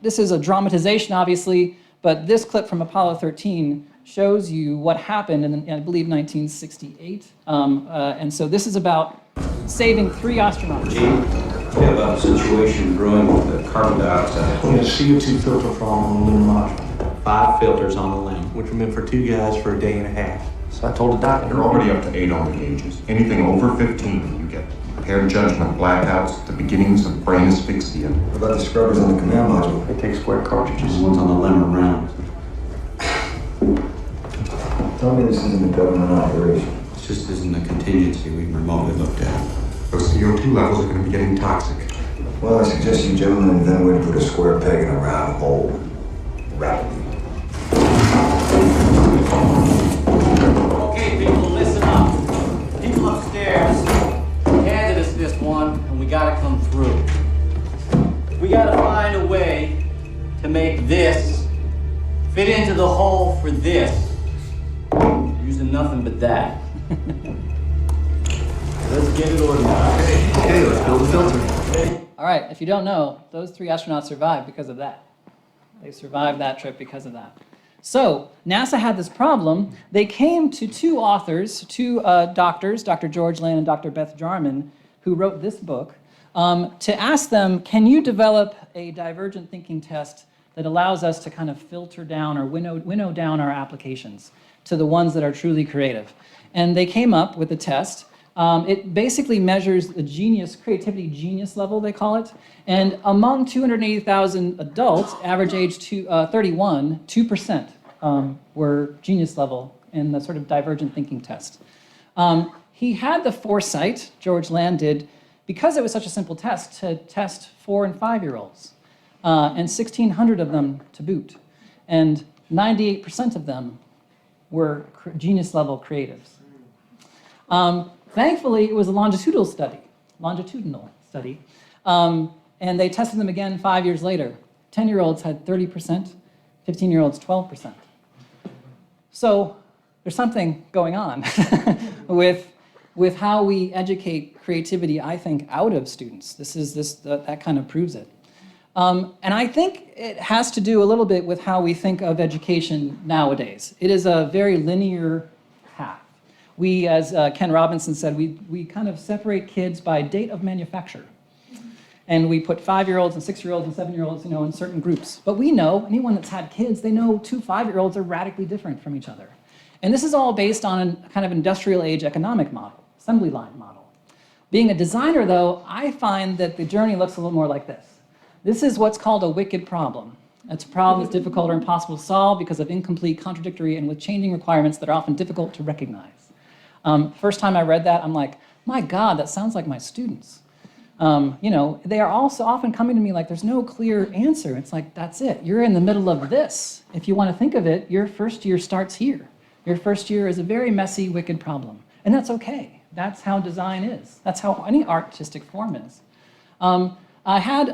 this is a dramatization, obviously, but this clip from Apollo 13 shows you what happened in I believe, 1968. And so this is about saving 3 astronauts. Yeah, about the situation brewing with the carbon dioxide. We have CO2 filter for all on the lunar module. 5 filters on the limb. Which are meant for 2 guys for a day and a half. So I told the doctor. You're already up to 8 on the gauges. Anything over 15, you get impaired judgment, blackouts, the beginnings of brain asphyxia. What about the scrubbers on the command module? They take square cartridges. The ones on the limb are round. Tell me this isn't a government operation. This just isn't a contingency we've remotely looked at. Those CO2 levels are going to be getting toxic. Well, I suggest you gentlemen invent a way to put a square peg in a round hole. Rapidly. Okay, people, listen up. People upstairs handed us this one, and we gotta come through. We gotta find a way to make this fit into the hole for this. Using nothing but that. Let's get it organized. Okay, let's build a filter. All right, if you don't know, those 3 astronauts survived because of that. They survived that trip because of that. So NASA had this problem. They came to 2 authors, 2 doctors, Dr. George Land and Dr. Beth Jarman, who wrote this book, to ask them, can you develop a divergent thinking test that allows us to kind of filter down or winnow down our applications to the ones that are truly creative? And they came up with a test. It basically measures the creativity genius level, they call it. And among 280,000 adults, average age 31, 2% were genius level in the sort of divergent thinking test. He had the foresight, George Land did, because it was such a simple test, to test 4- and 5-year-olds, and 1,600 of them to boot. And 98% of them were genius level creatives. Thankfully, it was a longitudinal study, and they tested them again 5 years later. 10-year-olds had 30%, 15-year-olds 12%. So there's something going on with how we educate creativity, I think, out of students. That kind of proves it. And I think it has to do a little bit with how we think of education nowadays. It is a very linear path. We, as Ken Robinson said, we kind of separate kids by date of manufacture. And we put 5-year-olds and 6-year-olds and 7-year-olds, in certain groups. But we know, anyone that's had kids, they know 2 5-year-olds are radically different from each other. And this is all based on a kind of industrial age economic model, assembly line model. Being a designer, though, I find that the journey looks a little more like this. This is what's called a wicked problem. It's a problem that's difficult or impossible to solve because of incomplete, contradictory, and with changing requirements that are often difficult to recognize. First time I read that, I'm like, my God, that sounds like my students. They are also often coming to me like, there's no clear answer. It's like, that's it. You're in the middle of this. If you want to think of it, your first year starts here. Your first year is a very messy, wicked problem. And that's okay. That's how design is. That's how any artistic form is. I had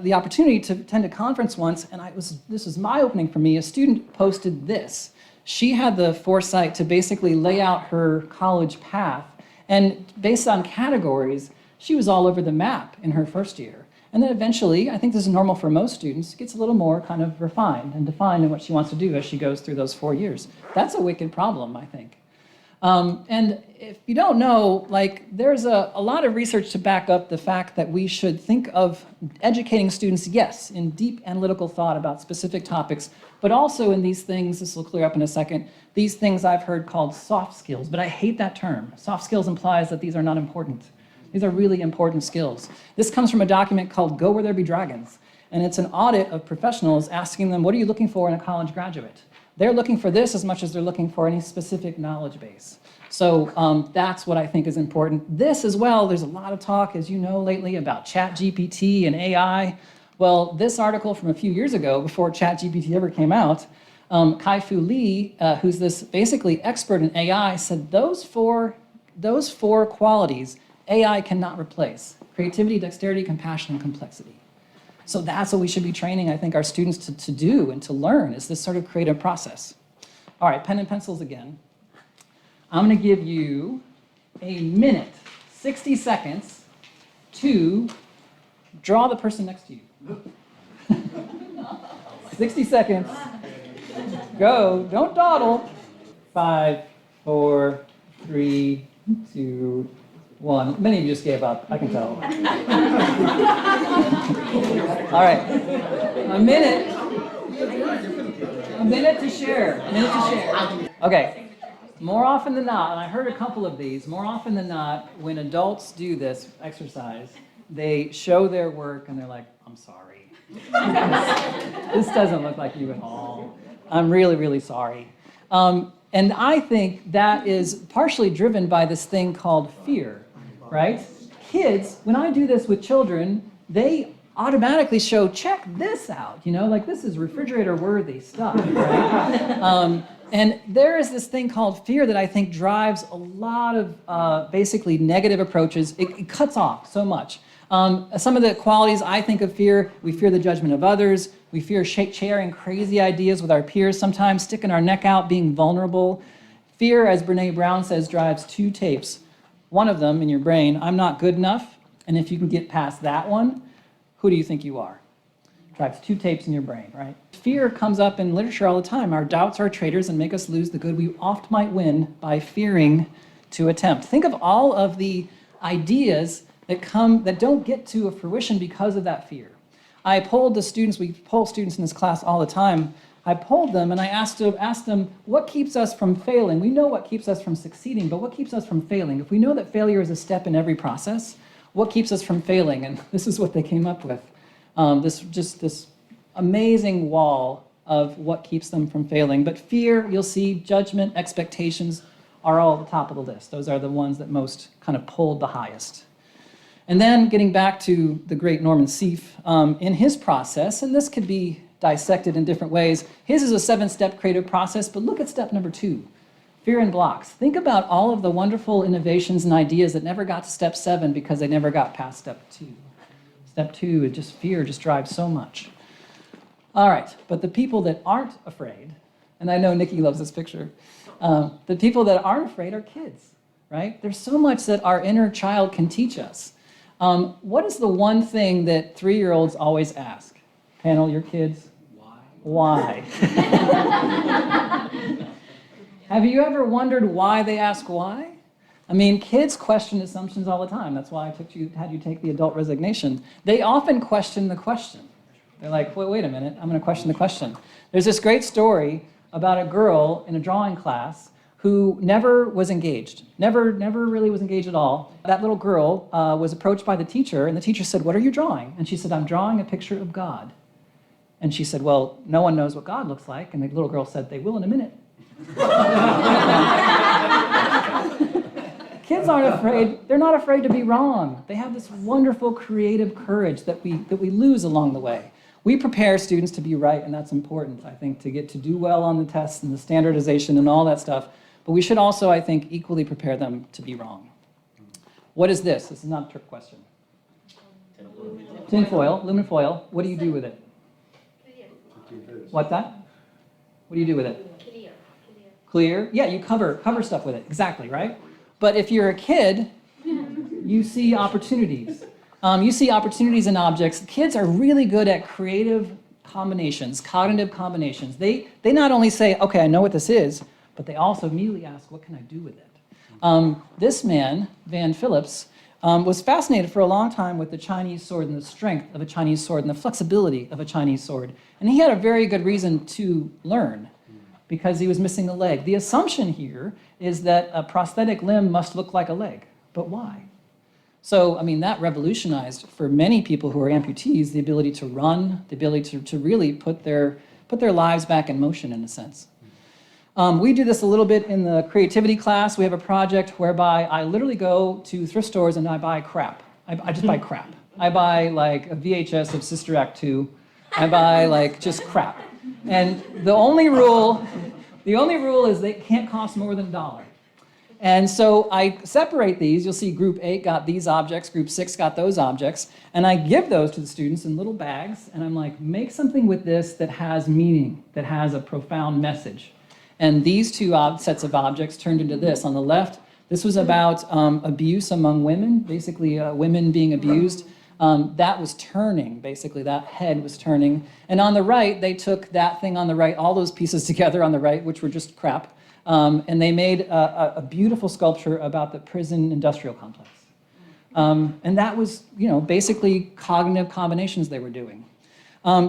the opportunity to attend a conference once, and this was eye-opening for me. A student posted this. She had the foresight to basically lay out her college path, and based on categories, she was all over the map in her first year. And then eventually, I think this is normal for most students, gets a little more kind of refined and defined in what she wants to do as she goes through those 4 years. That's a wicked problem, I think. And if you don't know, there's a lot of research to back up the fact that we should think of educating students, yes, in deep analytical thought about specific topics, but also in these things, this will clear up in a second, these things I've heard called soft skills, but I hate that term. Soft skills implies that these are not important. These are really important skills. This comes from a document called Go Where There Be Dragons, and it's an audit of professionals asking them, what are you looking for in a college graduate? They're looking for this as much as they're looking for any specific knowledge base. So that's what I think is important. This as well, there's a lot of talk, as you know, lately about ChatGPT and AI. Well, this article from a few years ago, before ChatGPT ever came out, Kai-Fu Lee, who's this basically expert in AI, said those four qualities AI cannot replace: creativity, dexterity, compassion, and complexity. So that's what we should be training, I think, our students to do and to learn, is this sort of creative process. All right, pen and pencils again. I'm going to give you a minute, 60 seconds, to draw the person next to you. 60 seconds. Go. Don't dawdle. 5, 4, 3, 2, One. Many of you just gave up, I can tell. All right. A minute to share. Okay. More often than not, and I heard a couple of these, more often than not, when adults do this exercise, they show their work and they're like, I'm sorry. This doesn't look like you at all. I'm really, really sorry. And I think that is partially driven by this thing called fear, right? Kids, when I do this with children, they automatically show, check this out, like this is refrigerator-worthy stuff, right? And there is this thing called fear that I think drives a lot of basically negative approaches. It cuts off so much. Some of the qualities I think of fear, we fear the judgment of others. We fear sharing crazy ideas with our peers sometimes, sticking our neck out, being vulnerable. Fear, as Brene Brown says, drives 2 tapes. One of them in your brain, I'm not good enough. And if you can get past that one, who do you think you are? Drives 2 tapes in your brain, right? Fear comes up in literature all the time. Our doubts are traitors and make us lose the good we oft might win by fearing to attempt. Think of all of the ideas that don't get to a fruition because of that fear. I polled the students, we poll students in this class all the time. I polled them and I asked them, what keeps us from failing? We know what keeps us from succeeding, but what keeps us from failing? If we know that failure is a step in every process, what keeps us from failing? And this is what they came up with. This amazing wall of what keeps them from failing. But fear, you'll see, judgment, expectations are all at the top of the list. Those are the ones that most kind of pulled the highest. And then getting back to the great Norman Seeff, in his process, and this could be dissected in different ways, his is a 7-step creative process, but look at step number 2, fear and blocks. Think about all of the wonderful innovations and ideas that never got to step 7 because they never got past step 2. Step 2, fear just drives so much. All right, but the people that aren't afraid, and I know Nikki loves this picture, the people that aren't afraid are kids, right? There's so much that our inner child can teach us. What is the one thing that 3-year-olds always ask? Panel, your kids? Why? Have you ever wondered why they ask why? I mean, kids question assumptions all the time. That's why I had you take the adult resignation. They often question the question. They're like, wait a minute, I'm going to question the question. There's this great story about a girl in a drawing class who never was engaged, never really was engaged at all. That little girl was approached by the teacher, and the teacher said, what are you drawing? And she said, I'm drawing a picture of God. And she said, well, no one knows what God looks like. And the little girl said, they will in a minute. Kids aren't afraid, they're not afraid to be wrong. They have this wonderful creative courage that we lose along the way. We prepare students to be right, and that's important, I think, to get to do well on the tests and the standardization and all that stuff. But we should also, I think, equally prepare them to be wrong. What is this? This is not a trick question. Tin foil, aluminum foil. What do you do with it? What's that? What do you do with it? Clear? Yeah, you cover stuff with it. Exactly, right? But if you're a kid, you see opportunities. You see opportunities in objects. Kids are really good at creative combinations, cognitive combinations. They not only say, okay, I know what this is, but they also immediately ask, what can I do with it? This man, Van Phillips, was fascinated for a long time with the Chinese sword and the strength of a Chinese sword and the flexibility of a Chinese sword. And he had a very good reason to learn because he was missing a leg. The assumption here is that a prosthetic limb must look like a leg, but why? So, I mean, that revolutionized for many people who are amputees the ability to run, the ability to really put their lives back in motion in a sense. We do this a little bit in the creativity class. We have a project whereby I literally go to thrift stores and I buy crap. I just buy crap. I buy like a VHS of Sister Act 2. I buy like just crap. And the only rule is they can't cost more than $1. And so I separate these. You'll see group 8 got these objects, group 6 got those objects, and I give those to the students in little bags, and I'm like, make something with this that has meaning, that has a profound message. And these 2 sets of objects turned into this. On the left, this was about abuse among women, basically women being abused. That was turning, basically, that head was turning. And on the right, they took that thing on the right, all those pieces together on the right, which were just crap, and they made a beautiful sculpture about the prison industrial complex. And that was, basically cognitive combinations they were doing.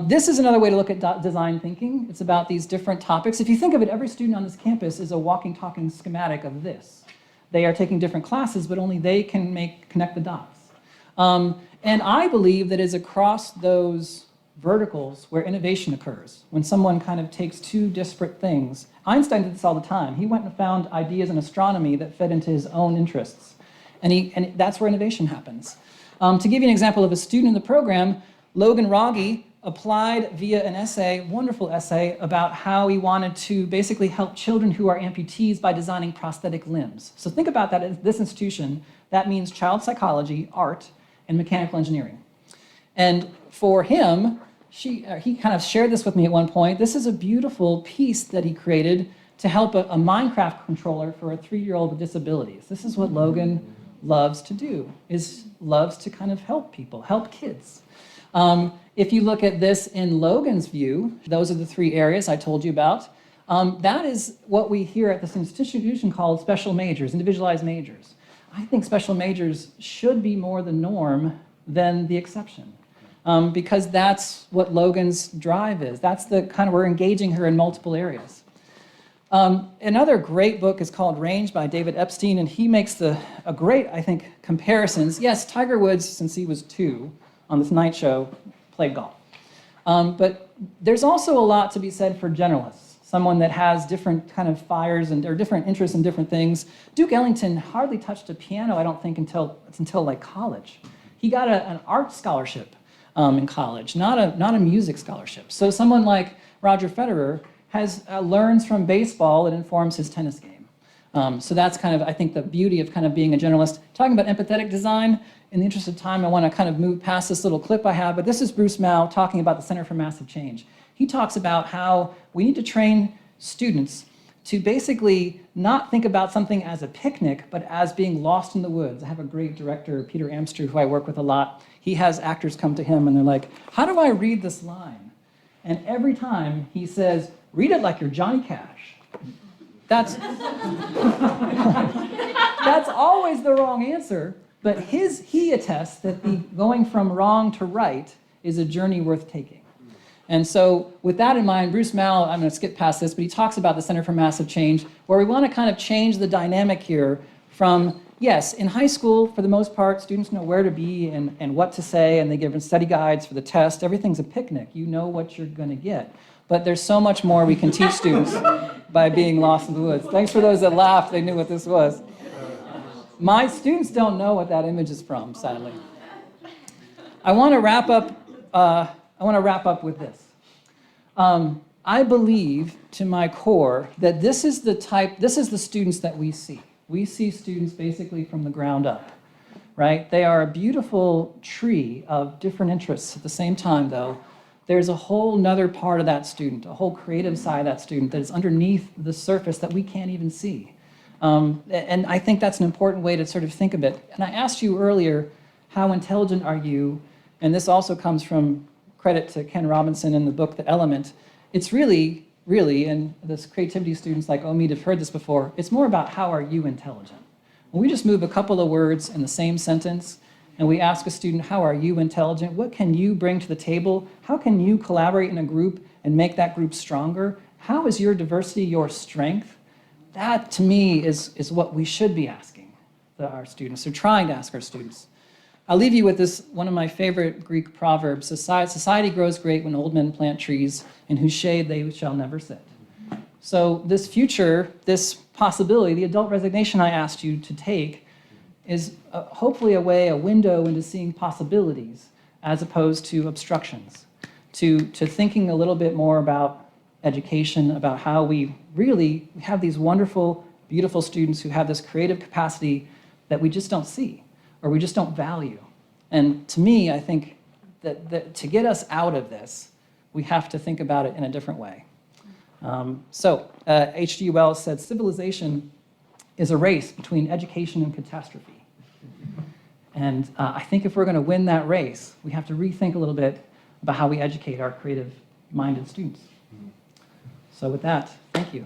This is another way to look at design thinking. It's about these different topics. If you think of it, every student on this campus is a walking, talking schematic of this. They are taking different classes, but only they can connect the dots. And I believe that it's across those verticals where innovation occurs, when someone kind of takes two disparate things. Einstein did this all the time. He went and found ideas in astronomy that fed into his own interests. And that's where innovation happens. To give you an example of a student in the program, Logan Rogge applied via an essay, wonderful essay, about how he wanted to basically help children who are amputees by designing prosthetic limbs. So think about that at this institution. That means child psychology, art, and mechanical engineering. And for him, he kind of shared this with me at one point. This is a beautiful piece that he created to help a Minecraft controller for a 3-year-old with disabilities. This is what Logan loves to do, loves to kind of help people, help kids. If you look at this in Logan's view, those are the 3 areas I told you about. That is what we here at this institution called special majors, individualized majors. I think special majors should be more the norm than the exception, because that's what Logan's drive is. That's the kind of, we're engaging her in multiple areas. Another great book is called Range by David Epstein, and he makes a great, I think, comparisons. Yes, Tiger Woods, since he was 2 on this night show, played golf. But there's also a lot to be said for generalists, someone that has different kind of fires or different interests in different things. Duke Ellington hardly touched a piano, I don't think, until like college. He got an art scholarship in college, not a music scholarship. So someone like Roger Federer learns from baseball that informs his tennis game. So that's kind of, I think, the beauty of kind of being a generalist. Talking about empathetic design, in the interest of time, I want to kind of move past this little clip I have, but this is Bruce Mau talking about the Center for Massive Change. He talks about how we need to train students to basically not think about something as a picnic, but as being lost in the woods. I have a great director, Peter Amster, who I work with a lot. He has actors come to him and they're like, how do I read this line? And every time he says, read it like you're Johnny Cash. That's always the wrong answer, but he attests that the going from wrong to right is a journey worth taking. And so with that in mind, Bruce Mau, I'm going to skip past this, but he talks about the Center for Massive Change, where we want to kind of change the dynamic here from, yes, in high school, for the most part, students know where to be and what to say, and they give study guides for the test. Everything's a picnic. You know what you're going to get. But there's so much more we can teach students by being lost in the woods. Thanks for those that laughed. They knew what this was. My students don't know what that image is from, sadly. I want to wrap up with this. I believe to my core that this is the students that we see. We see students basically from the ground up, right? They are a beautiful tree of different interests. At the same time, though, there's a whole nother part of that student, a whole creative side of that student that is underneath the surface that we can't even see. And I think that's an important way to sort of think of it. And I asked you earlier, how intelligent are you? And this also comes from credit to Ken Robinson in the book, The Element. It's really, and this creativity students like Omid have heard this before, it's more about how are you intelligent? When we just move a couple of words in the same sentence, and we ask a student, how are you intelligent? What can you bring to the table? How can you collaborate in a group and make that group stronger? How is your diversity your strength? That, to me, is what we should be asking our students, or trying to ask our students. I'll leave you with this, one of my favorite Greek proverbs: society grows great when old men plant trees, in whose shade they shall never sit. So this future, this possibility, the adult resignation I asked you to take, is hopefully a window into seeing possibilities as opposed to obstructions, to thinking a little bit more about education, about how we really have these wonderful, beautiful students who have this creative capacity that we just don't see, or we just don't value. And to me, I think that to get us out of this, we have to think about it in a different way. H.G. Wells said, civilization is a race between education and catastrophe. And I think if we're going to win that race, we have to rethink a little bit about how we educate our creative-minded students. So with that, thank you.